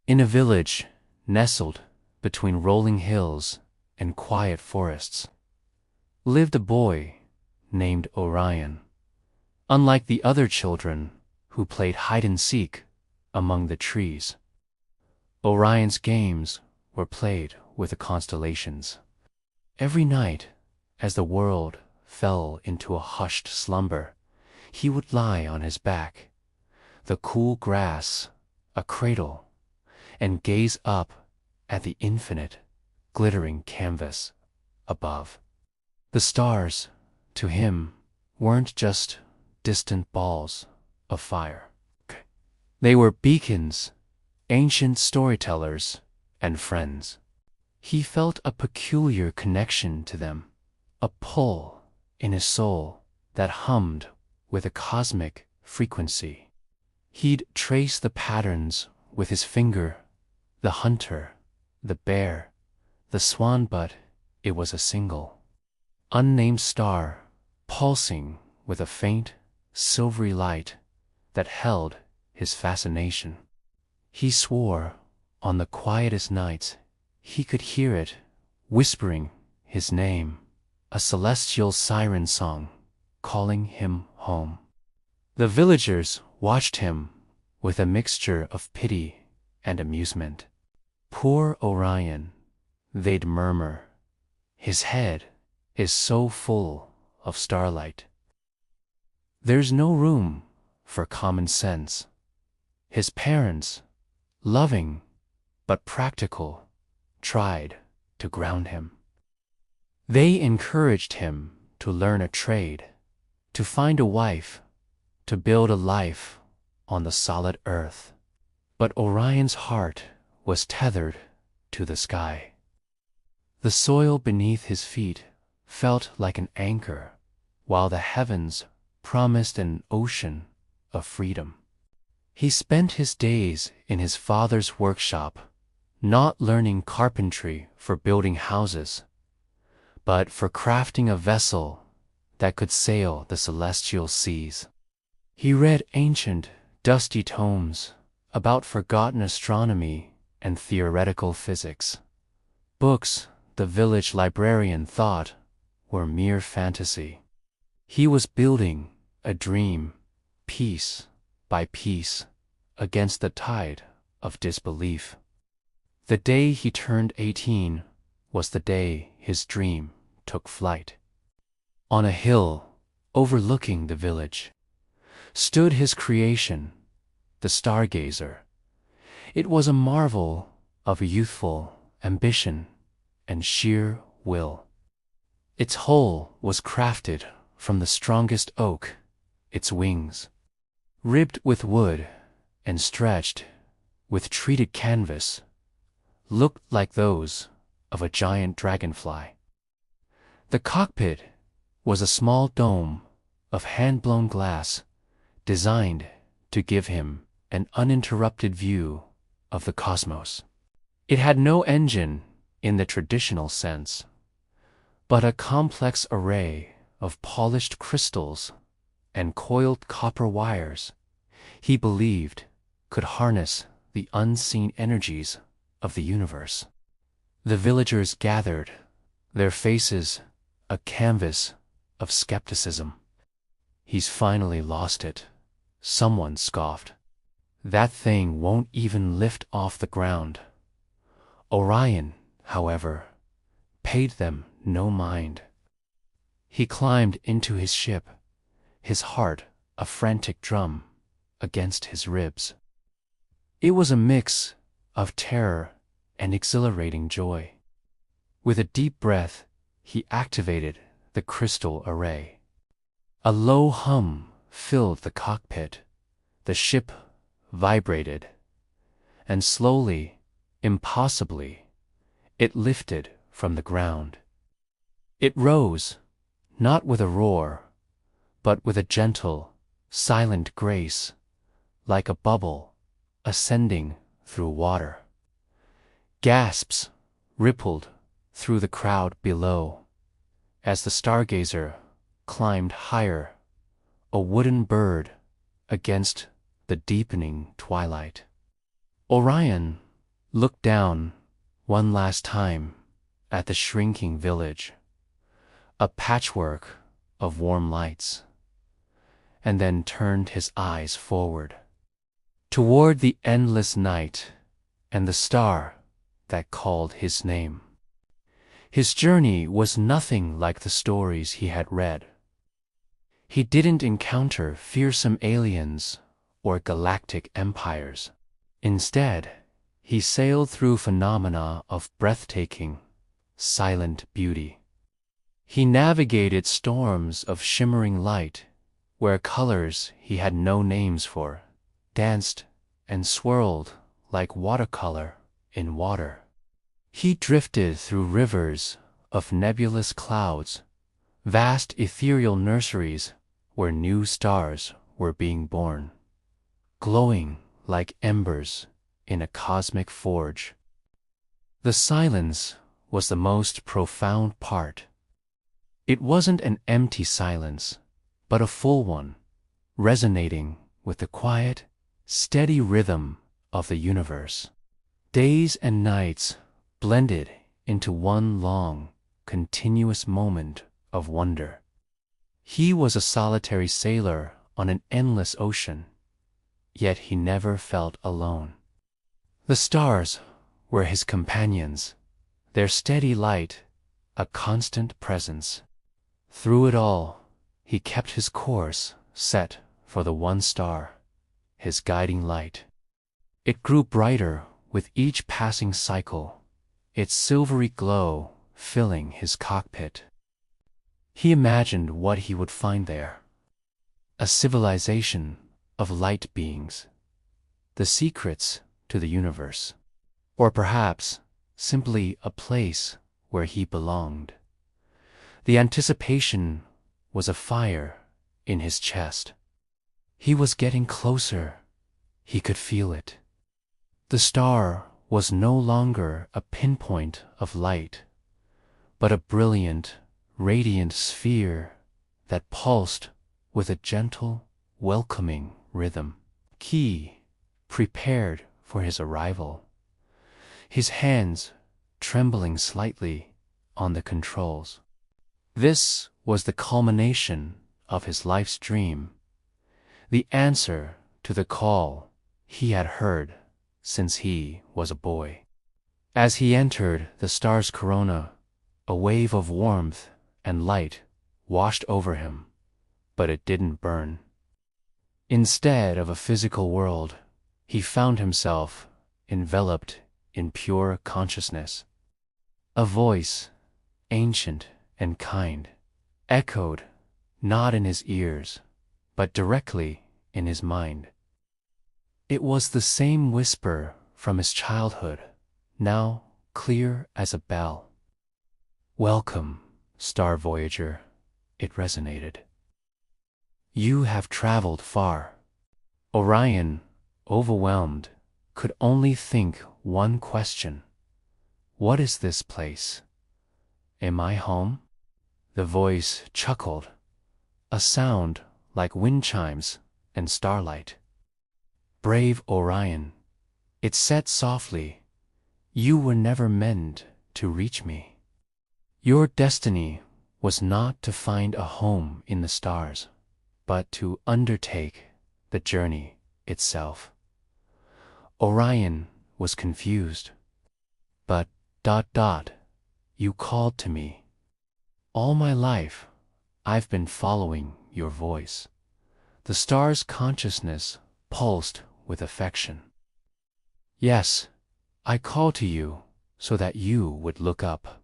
In a village nestled between rolling hills and quiet forests lived a boy named Orion. Unlike the other children who played hide-and-seek among the trees, Orion's games were played with the constellations. Every night, as the world fell into a hushed slumber, he would lie on his back, the cool grass a cradle, and gaze up at the infinite, glittering canvas above. The stars, to him, weren't just distant balls of fire. They were beacons, ancient storytellers, and friends. He felt a peculiar connection to them, a pull in his soul that hummed with a cosmic frequency. He'd trace the patterns with his finger, the hunter, the bear, the swan, but it was a single, unnamed star pulsing with a faint, silvery light that held his fascination. He swore on the quietest nights he could hear it whispering his name, a celestial siren song calling him home. The villagers watched him with a mixture of pity and amusement. "Poor Orion," they'd murmur, "his head is so full of starlight. There's no room for common sense." His parents, loving but practical, tried to ground him. They encouraged him to learn a trade, to find a wife, to build a life on the solid earth. But Orion's heart was tethered to the sky. The soil beneath his feet felt like an anchor, while the heavens promised an ocean of freedom. He spent his days in his father's workshop, not learning carpentry for building houses, but for crafting a vessel that could sail the celestial seas. He read ancient, dusty tomes about forgotten astronomy and theoretical physics, books the village librarian thought were mere fantasy. He was building a dream, piece by piece, against the tide of disbelief. The day he turned 18 was the day his dream took flight. On a hill overlooking the village stood his creation, the stargazer. It was a marvel of youthful ambition and sheer will. Its hull was crafted from the strongest oak, its wings, ribbed with wood and stretched with treated canvas, looked like those of a giant dragonfly. The cockpit was a small dome of hand-blown glass designed to give him an uninterrupted view of the cosmos. It had no engine in the traditional sense, but a complex array of polished crystals and coiled copper wires he believed could harness the unseen energies of the universe. The villagers gathered, their faces a canvas of skepticism. "He's finally lost it," someone scoffed. "That thing won't even lift off the ground." Orion, however, paid them no mind. He climbed into his ship, his heart a frantic drum against his ribs. It was a mix of terror and exhilarating joy. With a deep breath, he activated the crystal array. A low hum filled the cockpit. The ship vibrated, and slowly, impossibly, it lifted from the ground. It rose, not with a roar, but with a gentle, silent grace, like a bubble ascending through water. Gasps rippled through the crowd below as the stargazer climbed higher, a wooden bird against the deepening twilight. Orion looked down one last time at the shrinking village, a patchwork of warm lights, and then turned his eyes forward, toward the endless night and the star that called his name. His journey was nothing like the stories he had read. He didn't encounter fearsome aliens or galactic empires. Instead, he sailed through phenomena of breathtaking, silent beauty. He navigated storms of shimmering light, where colors he had no names for danced and swirled like watercolor in water. He drifted through rivers of nebulous clouds, vast ethereal nurseries where new stars were being born, glowing like embers in a cosmic forge. The silence was the most profound part. It wasn't an empty silence, but a full one, resonating with the quiet, steady rhythm of the universe. Days and nights blended into one long, continuous moment of wonder. He was a solitary sailor on an endless ocean, yet he never felt alone. The stars were his companions, their steady light a constant presence. Through it all, he kept his course set for the one star, his guiding light. It grew brighter with each passing cycle, its silvery glow filling his cockpit. He imagined what he would find there: a civilization of light beings, the secrets to the universe, or perhaps simply a place where he belonged. The anticipation was a fire in his chest. He was getting closer. He could feel it. The star was no longer a pinpoint of light, but a brilliant, radiant sphere that pulsed with a gentle, welcoming rhythm. He prepared for his arrival, his hands trembling slightly on the controls. This was the culmination of his life's dream, the answer to the call he had heard since he was a boy. As he entered the star's corona, a wave of warmth and light washed over him, but it didn't burn. Instead of a physical world, he found himself enveloped in pure consciousness. A voice, ancient and kind, echoed not in his ears, but directly in his mind. It was the same whisper from his childhood, now clear as a bell. "Welcome, Star Voyager," it resonated. "You have traveled far." Orion, overwhelmed, could only think one question: what is this place? Am I home? The voice chuckled, a sound like wind chimes and starlight. "Brave Orion," it said softly, "you were never meant to reach me. Your destiny was not to find a home in the stars, but to undertake the journey itself." Orion was confused. "But, you called to me. All my life, I've been following your voice." The star's consciousness pulsed with affection. "Yes, I called to you so that you would look up.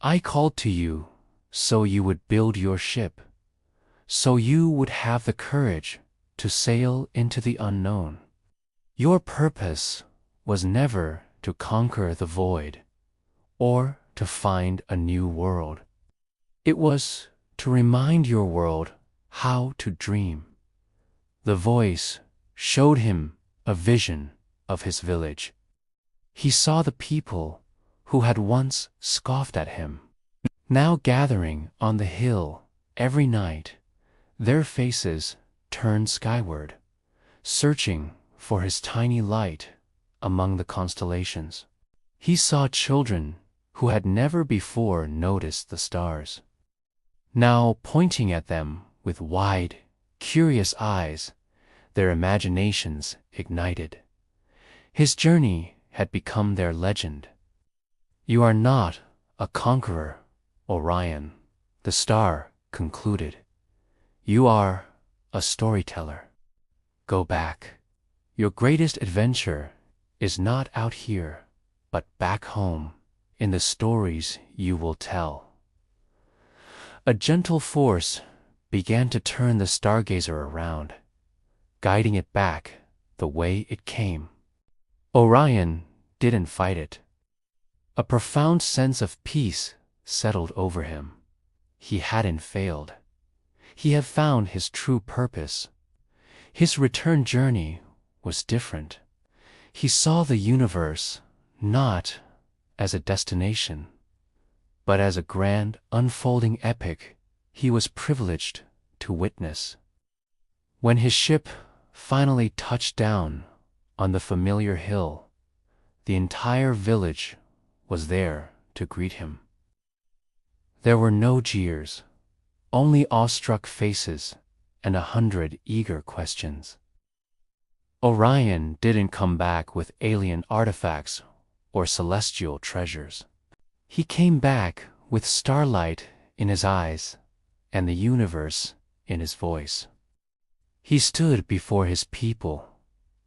I called to you so you would build your ship, so you would have the courage to sail into the unknown. Your purpose was never to conquer the void or to find a new world. It was to remind your world how to dream." The voice showed him a vision of his village. He saw the people who had once scoffed at him, now gathering on the hill every night, their faces turned skyward, searching for his tiny light among the constellations. He saw children who had never before noticed the stars, now pointing at them with wide, curious eyes, their imaginations ignited. His journey had become their legend. "You are not a conqueror, Orion," the star concluded. "You are a storyteller. Go back. Your greatest adventure is not out here, but back home, in the stories you will tell." A gentle force began to turn the stargazer around, guiding it back the way it came. Orion didn't fight it. A profound sense of peace settled over him. He hadn't failed. He had found his true purpose. His return journey was different. He saw the universe not as a destination, but as a grand, unfolding epic he was privileged to witness. When his ship finally touched down on the familiar hill, the entire village was there to greet him. There were no jeers, only awestruck faces and 100 eager questions. Orion didn't come back with alien artifacts or celestial treasures. He came back with starlight in his eyes and the universe in his voice. He stood before his people,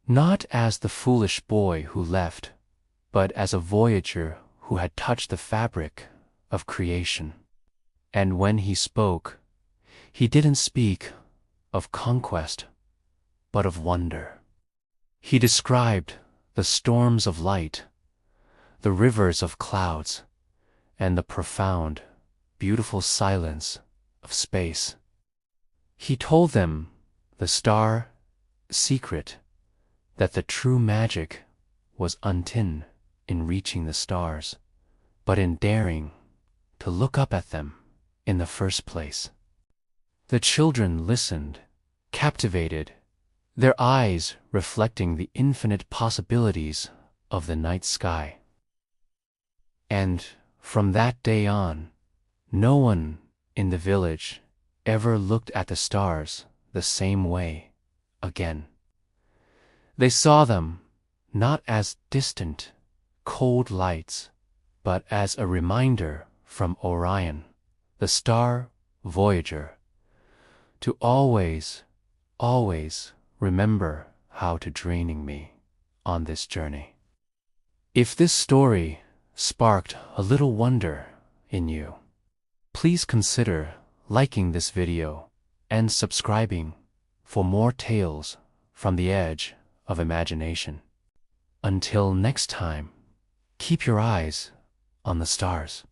not as the foolish boy who left, but as a voyager who had touched the fabric of creation. And when he spoke, he didn't speak of conquest, but of wonder. He described the storms of light, the rivers of clouds, and the profound, beautiful silence of space. He told them the star secret, that the true magic was untin in reaching the stars, but in daring to look up at them in the first place. The children listened, captivated, their eyes reflecting the infinite possibilities of the night sky. And from that day on, no one in the village ever looked at the stars the same way again. They saw them not as distant, cold lights, but as a reminder from Orion, the Star Voyager, to always, always remember how to joining me on this journey. If this story sparked a little wonder in you, please consider liking this video and subscribing for more tales from the edge of imagination. Until next time, keep your eyes on the stars.